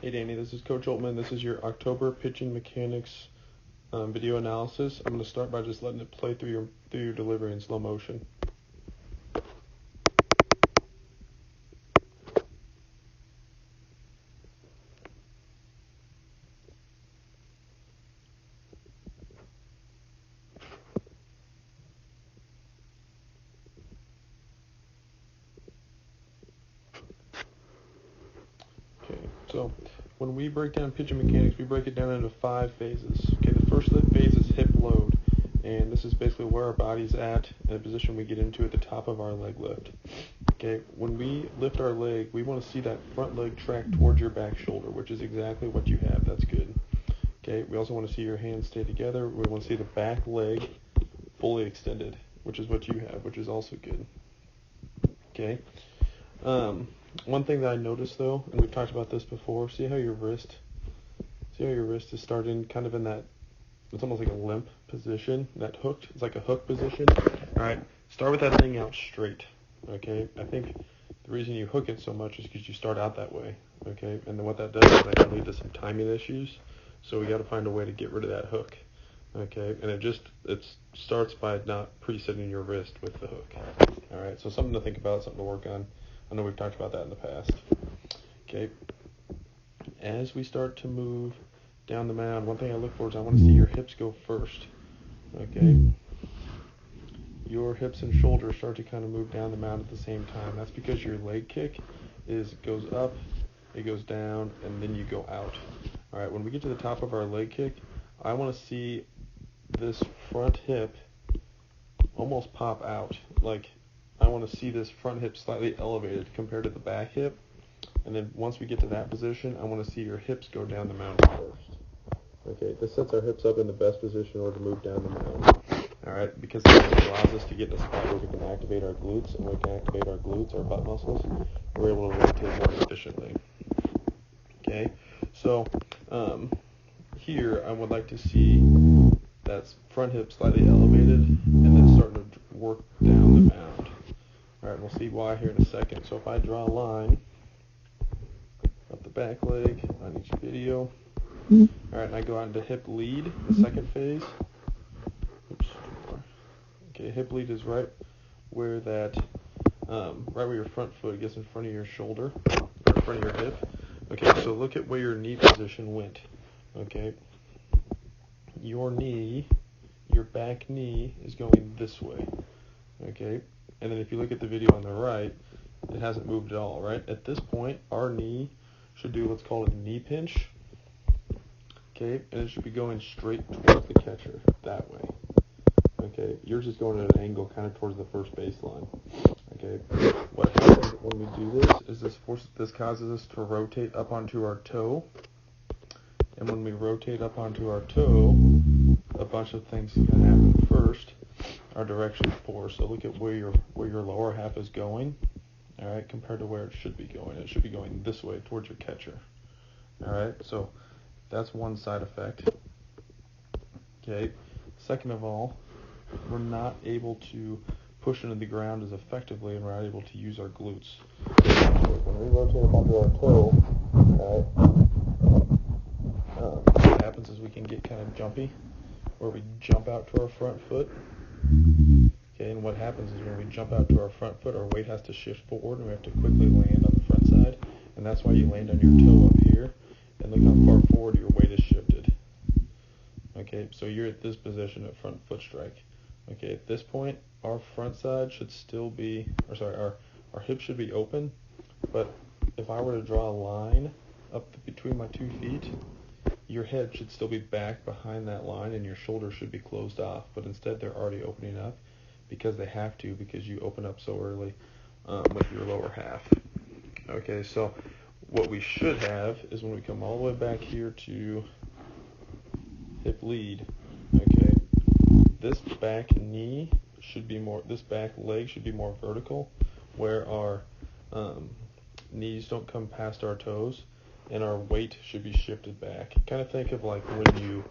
Hey Danny, this is Coach Oltman. This is your October pitching mechanics video analysis. I'm going to start by just letting it play through your delivery in slow motion. Okay, so when we break down pitching mechanics, we break it down into 5 phases. Okay, the first phase is hip load, and this is basically where our body's at in a position we get into at the top of our leg lift. Okay, when we lift our leg, we want to see that front leg track towards your back shoulder, which is exactly what you have. That's good. Okay, we also want to see your hands stay together. We want to see the back leg fully extended, which is what you have, which is also good. Okay. One thing that I noticed though, and we've talked about this before, see how your wrist is starting kind of in that, it's almost like a limp position, that hooked, it's like a hook position. Alright, start with that thing out straight, okay? I think the reason you hook it so much is because you start out that way, okay? And then what that does is that can lead to some timing issues, so we got to find a way to get rid of that hook, okay? And it starts by not presetting your wrist with the hook, alright? So something to think about, something to work on. I know we've talked about that in the past. Okay. As we start to move down the mound, one thing I look for is I want to see your hips go first. Okay. Your hips and shoulders start to kind of move down the mound at the same time. That's because your leg kick goes up, it goes down, and then you go out. All right. When we get to the top of our leg kick, I want to see this front hip almost pop out. Like, I want to see this front hip slightly elevated compared to the back hip. And then once we get to that position, I want to see your hips go down the mound first. Okay, this sets our hips up in the best position in order to move down the mound. Alright, because it allows us to get in a spot where we can activate our glutes, and we can activate our glutes, our butt muscles, we're able to rotate more efficiently. Okay, so here I would like to see that front hip slightly elevated and then starting to work down the mound. Alright, we'll see why here in a second. So if I draw a line up the back leg on each video, alright, and I go out into hip lead, the second phase. Oops. Okay, hip lead is right where that, right where your front foot gets in front of your shoulder, or in front of your hip. Okay, so look at where your knee position went. Okay, your back knee is going this way. Okay. And then if you look at the video on the right, it hasn't moved at all, right? At this point, our knee should do what's called a knee pinch, okay? And it should be going straight towards the catcher, that way, okay? Yours is going at an angle kind of towards the first baseline, okay? What happens when we do this is this causes us to rotate up onto our toe, and when we rotate up onto our toe, a bunch of things can happen. First, our direction's poor, so look at where your lower half is going, all right, compared to where it should be going. It should be going this way towards your catcher, all right? So that's one side effect. Okay. Second of all, we're not able to push into the ground as effectively, and we're not able to use our glutes. So when we rotate up onto our toe, all right, what happens is we can get kind of jumpy, where we jump out to our front foot. Okay, and what happens is when we jump out to our front foot, our weight has to shift forward, and we have to quickly land on the front side, and that's why you land on your toe up here, and look how far forward your weight is shifted. Okay, so you're at this position at front foot strike. Okay, at this point, our front side should still be, our hips should be open, but if I were to draw a line up between my 2 feet, your head should still be back behind that line, and your shoulders should be closed off, but instead they're already opening up because they have to, because you open up so early with your lower half. Okay, so what we should have is when we come all the way back here to hip lead, okay, this back leg should be more vertical, where our knees don't come past our toes, and our weight should be shifted back. Kind of think of like when you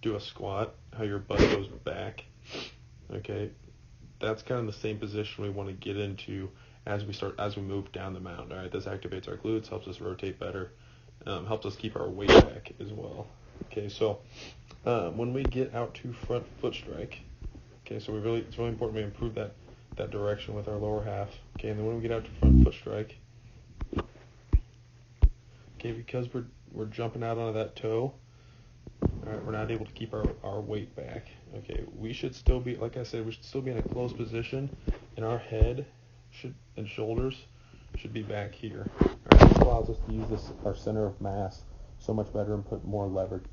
do a squat, how your butt goes back. Okay, that's kind of the same position we want to get into as we move down the mound. All right, this activates our glutes, helps us rotate better, helps us keep our weight back as well. Okay, so when we get out to front foot strike, okay, so it's really important we improve that direction with our lower half. Okay, and then when we get out to front foot strike, okay, because we're jumping out onto that toe, all right, we're not able to keep our weight back. Okay, we should still be, like I said, we should still be in a closed position, and our head and shoulders should be back here. All right, this allows us to use our center of mass so much better and put more leverage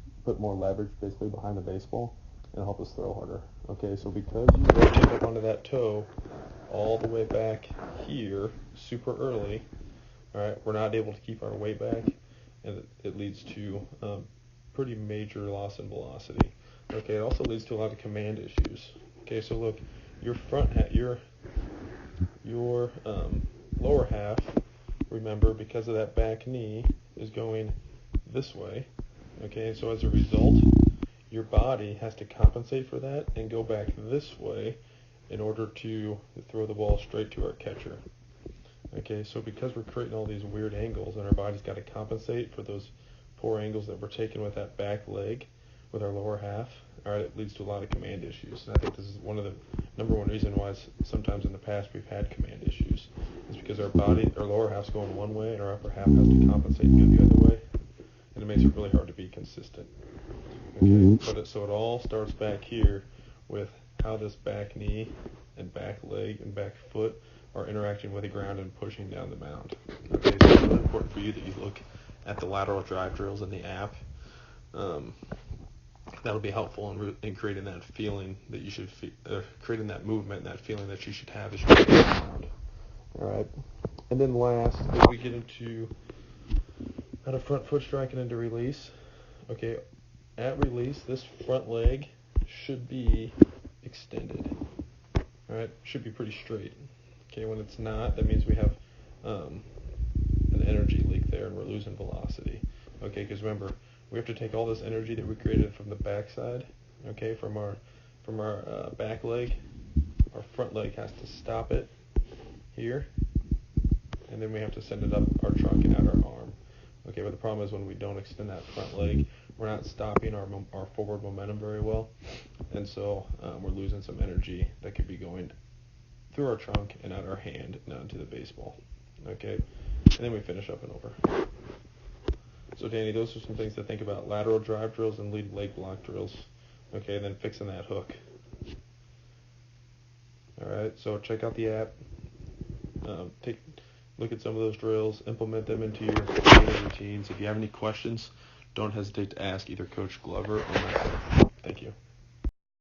basically behind the baseball and help us throw harder. Okay, so because you rotate up onto that toe all the way back here super early, all right, we're not able to keep our weight back, and it leads to pretty major loss in velocity. Okay, it also leads to a lot of command issues. Okay, so look, your your lower half, remember, because of that back knee, is going this way. Okay, so as a result, your body has to compensate for that and go back this way in order to throw the ball straight to our catcher. Okay, so because we're creating all these weird angles and our body's got to compensate for those poor angles that we're taking with that back leg with our lower half, all right, it leads to a lot of command issues. And I think this is one of the number one reason why sometimes in the past we've had command issues. It's because our lower half's going one way and our upper half has to compensate and go the other way. And it makes it really hard to be consistent. Okay, so it all starts back here with how this back knee and back leg and back foot are interacting with the ground and pushing down the mound. Okay, so it's really important for you that you look at the lateral drive drills in the app. That'll be helpful in creating that feeling that you should creating that movement and that feeling that you should have as you get around. All right, and then last, as we get into out of front foot strike and into release, okay, at release, this front leg should be extended. All right, should be pretty straight. Okay, when it's not, that means we have an energy leak there and we're losing velocity. Okay, because remember, we have to take all this energy that we created from the backside, okay, from our back leg. Our front leg has to stop it here, and then we have to send it up our trunk and out our arm. Okay, but the problem is when we don't extend that front leg, we're not stopping our forward momentum very well, and so we're losing some energy that could be going through our trunk and out our hand and onto the baseball. Okay, and then we finish up and over. So Danny, those are some things to think about: lateral drive drills and lead leg block drills. Okay, and then fixing that hook. All right, so check out the app. Look at some of those drills, implement them into your daily routines. If you have any questions, don't hesitate to ask either Coach Glover or myself. Thank you.